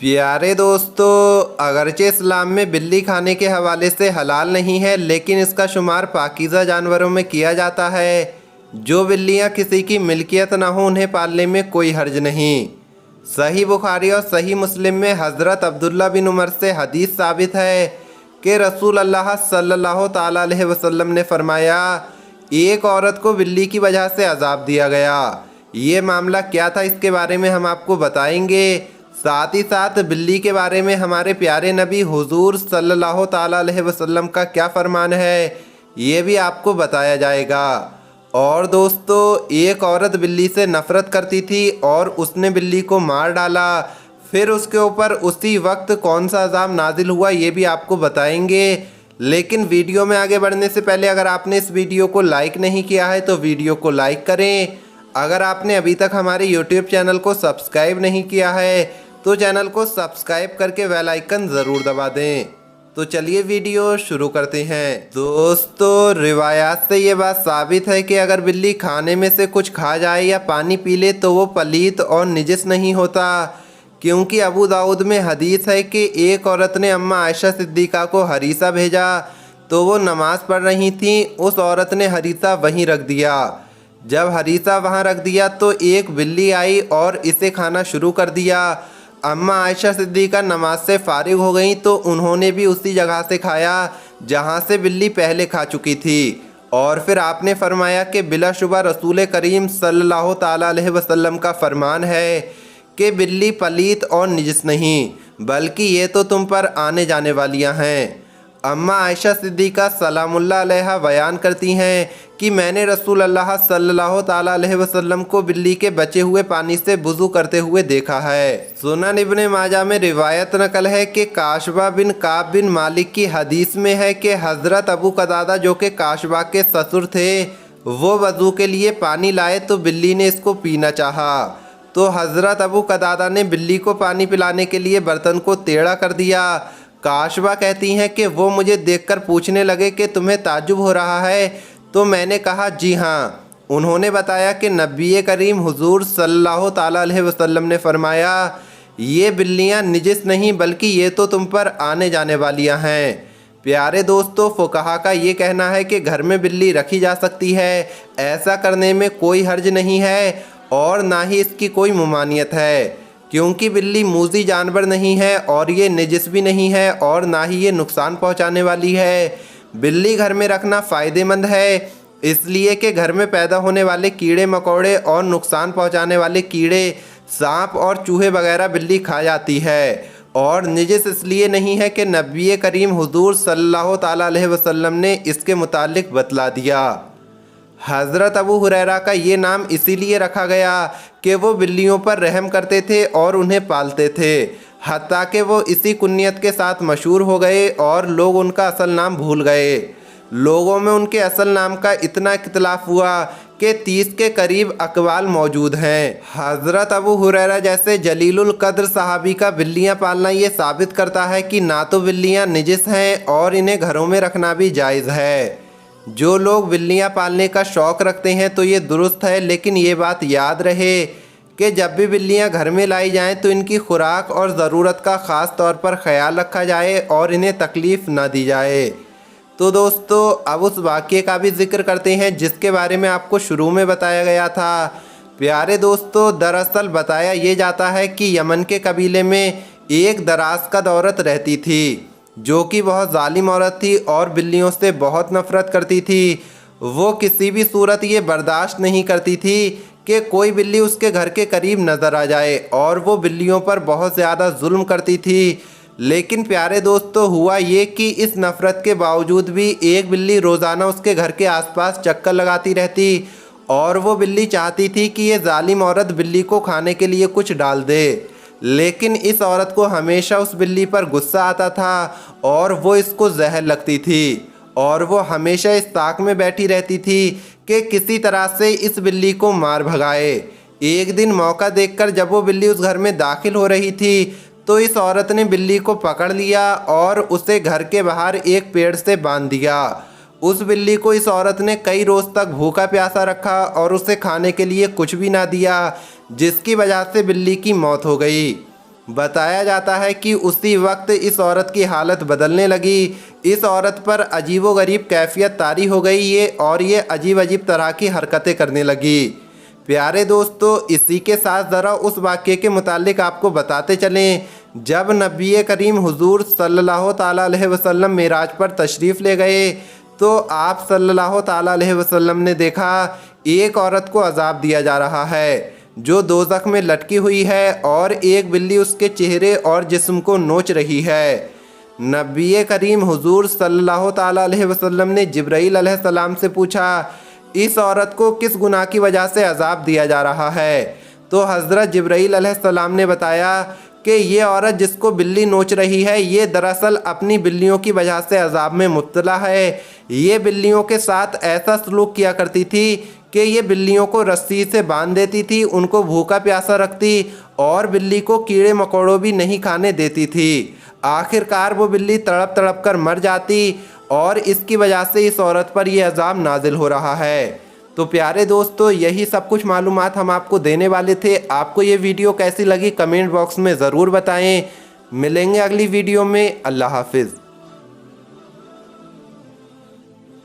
प्यारे दोस्तों, अगरचे इस्लाम में बिल्ली खाने के हवाले से हलाल नहीं है, लेकिन इसका शुमार पाकीज़ा जानवरों में किया जाता है। जो बिल्लियां किसी की मिल्कियत ना हो उन्हें पालने में कोई हर्ज नहीं। सही बुखारी और सही मुस्लिम में हज़रत अब्दुल्ला बिन उमर से हदीस साबित है कि रसूल अल्लाह सल्लल्लाहु ताला अलैहि वसल्लम ने फरमाया, एक औरत को बिल्ली की वजह से अजाब दिया गया। ये मामला क्या था, इसके बारे में हम आपको बताएंगे। साथ ही साथ बिल्ली के बारे में हमारे प्यारे नबी हुजूर सल्लल्लाहु ताला अलैहि वसल्लम का क्या फरमान है, ये भी आपको बताया जाएगा। और दोस्तों, एक औरत बिल्ली से नफ़रत करती थी और उसने बिल्ली को मार डाला। फिर उसके ऊपर उसी वक्त कौन सा अज़ाब नाजिल हुआ, ये भी आपको बताएंगे। लेकिन वीडियो में आगे बढ़ने से पहले अगर आपने इस वीडियो को लाइक नहीं किया है तो वीडियो को लाइक करें। अगर आपने अभी तक हमारे यूट्यूब चैनल को सब्सक्राइब नहीं किया है तो चैनल को सब्सक्राइब करके बेल आइकन ज़रूर दबा दें। तो चलिए वीडियो शुरू करते हैं। दोस्तों, रिवायात से ये बात साबित है कि अगर बिल्ली खाने में से कुछ खा जाए या पानी पी ले तो वो पलीत और निजिस नहीं होता, क्योंकि अबू दाऊद में हदीस है कि एक औरत ने अम्मा आयशा सिद्दीक़ा को हरीसा भेजा तो वो नमाज़ पढ़ रही थी। उस औरत ने हरीसा वहीं रख दिया। जब हरीसा वहाँ रख दिया तो एक बिल्ली आई और इसे खाना शुरू कर दिया। अम्मा आयशा सिद्दीक़ा नमाज से फारिग हो गई तो उन्होंने भी उसी जगह से खाया जहाँ से बिल्ली पहले खा चुकी थी। और फिर आपने फरमाया कि बिलाशुबा रसूल करीम सल्लल्लाहु ताला अलैहि वसल्लम का फरमान है कि बिल्ली पलीत और निजिस नहीं, बल्कि ये तो तुम पर आने जाने वालियाँ हैं। अम्मा आयशा सिद्दीक़ा सलामुल्लाह अलैहा बयान करती हैं कि मैंने रसूल अल्लाह सल्लल्लाहु ताला अलैहि वसल्लम को बिल्ली के बचे हुए पानी से वुज़ू करते हुए देखा है। सुनन इब्ने माजा में रिवायत नकल है कि काशबा बिन काब बिन मालिक की हदीस में है कि हज़रत अबू कतादा जो कि काशबा के ससुर थे, वो वज़ू के लिए पानी लाए तो बिल्ली ने इसको पीना चाहा तो हज़रत अबू कतादा ने बिल्ली को पानी पिलाने के लिए बर्तन को टेढ़ा कर दिया। काशबा कहती हैं कि वो मुझे देखकर पूछने लगे कि तुम्हें ताज्जुब हो रहा है, तो मैंने कहा जी हाँ। उन्होंने बताया कि नबी करीम हुजूर सल्लल्लाहु ताला अलैहि वसल्लम ने फरमाया, ये बिल्लियाँ निजिस नहीं बल्कि ये तो तुम पर आने जाने वालियाँ हैं। प्यारे दोस्तों, फुकहा का ये कहना है कि घर में बिल्ली रखी जा सकती है, ऐसा करने में कोई हर्ज नहीं है और ना ही इसकी कोई मुमानियत है, क्योंकि बिल्ली मूज़ी जानवर नहीं है और ये निजिस भी नहीं है और ना ही ये नुकसान पहुंचाने वाली है। बिल्ली घर में रखना फ़ायदेमंद है, इसलिए कि घर में पैदा होने वाले कीड़े मकोड़े और नुकसान पहुंचाने वाले कीड़े, सांप और चूहे वगैरह बिल्ली खा जाती है। और निजिस इसलिए नहीं है कि नबी करीम हुजूर सल्लल्लाहु ताला अलैहि वसल्लम ने इसके मुतालिक बतला दिया। हज़रत अबू हुरैरा का ये नाम इसीलिए रखा गया कि वो बिल्लियों पर रहम करते थे और उन्हें पालते थे, हत्ता कि वो इसी कुन्नियत के साथ मशहूर हो गए और लोग उनका असल नाम भूल गए। लोगों में उनके असल नाम का इतना इख्तिलाफ हुआ कि 30 के करीब अक़वाल मौजूद हैं। हज़रत अबू हुरैरा जैसे जलीलुल क़द्र सहाबी का बिल्लियाँ पालना ये साबित करता है कि ना तो बिल्लियाँ निजिस हैं और इन्हें घरों में रखना भी जायज़ है। जो लोग बिल्लियाँ पालने का शौक़ रखते हैं तो ये दुरुस्त है, लेकिन ये बात याद रहे कि जब भी बिल्लियाँ घर में लाई जाएं तो इनकी खुराक और ज़रूरत का ख़ास तौर पर ख्याल रखा जाए और इन्हें तकलीफ़ न दी जाए। तो दोस्तों, अब उस वाक़ये का भी ज़िक्र करते हैं जिसके बारे में आपको शुरू में बताया गया था। प्यारे दोस्तों, दरअसल बताया ये जाता है कि यमन के कबीले में एक दराज कद औरत रहती थी जो कि बहुत जालिम औरत थी और बिल्लियों से बहुत नफ़रत करती थी। वो किसी भी सूरत ये बर्दाश्त नहीं करती थी कि कोई बिल्ली उसके घर के करीब नज़र आ जाए और वो बिल्लियों पर बहुत ज़्यादा जुल्म करती थी। लेकिन प्यारे दोस्तों, हुआ ये कि इस नफ़रत के बावजूद भी एक बिल्ली रोज़ाना उसके घर के आसपास चक्कर लगाती रहती और वो बिल्ली चाहती थी कि ये जालिम औरत बिल्ली को खाने के लिए कुछ डाल दे। लेकिन इस औरत को हमेशा उस बिल्ली पर गुस्सा आता था और वो इसको जहर लगती थी और वो हमेशा इस ताक में बैठी रहती थी कि किसी तरह से इस बिल्ली को मार भगाए। एक दिन मौका देखकर जब वो बिल्ली उस घर में दाखिल हो रही थी तो इस औरत ने बिल्ली को पकड़ लिया और उसे घर के बाहर एक पेड़ से बांध दिया। उस बिल्ली को इस औरत ने कई रोज़ तक भूखा प्यासा रखा और उसे खाने के लिए कुछ भी ना दिया, जिसकी वजह से बिल्ली की मौत हो गई। बताया जाता है कि उसी वक्त इस औरत की हालत बदलने लगी। इस औरत पर अजीबोगरीब कैफियत तारी हो गई ये अजीब अजीब तरह की हरकतें करने लगी। प्यारे दोस्तों, इसी के साथ ज़रा उस वाक़ये के मुतालिक आपको बताते चलें, जब नबी करीम हुजूर सल्लल्लाहु ताला अलैहि वसल्लम मेराज पर तशरीफ़ ले गए तो आप सल्लल्लाहु ताला अलैहि वसल्लम ने देखा एक औरत को अजाब दिया जा रहा है जो दोज़ख में लटकी हुई है और एक बिल्ली उसके चेहरे और जिस्म को नोच रही है। नबी करीम हुजूर सल्लल्लाहु ताला अलैहि वसल्लम ने जिब्राईल अलैहिस्सलाम से पूछा, इस औरत को किस गुनाह की वजह से अजाब दिया जा रहा है? तो हज़रत जिब्राईल अलैहिस्सलाम ने बताया कि ये औरत जिसको बिल्ली नोच रही है ये दरअसल अपनी बिल्लियों की वजह से अजाब में मुब्तला है। ये बिल्लियों के साथ ऐसा सलूक किया करती थी कि ये बिल्लियों को रस्सी से बांध देती थी, उनको भूखा प्यासा रखती और बिल्ली को कीड़े मकोड़ों भी नहीं खाने देती थी। आखिरकार वो बिल्ली तड़प तड़प कर मर जाती और इसकी वजह से इस औरत पर यह अजाब नाजिल हो रहा है। तो प्यारे दोस्तों, यही सब कुछ मालूमात हम आपको देने वाले थे। आपको ये वीडियो कैसी लगी कमेंट बॉक्स में ज़रूर बताएं। मिलेंगे अगली वीडियो में। अल्लाह हाफिज़।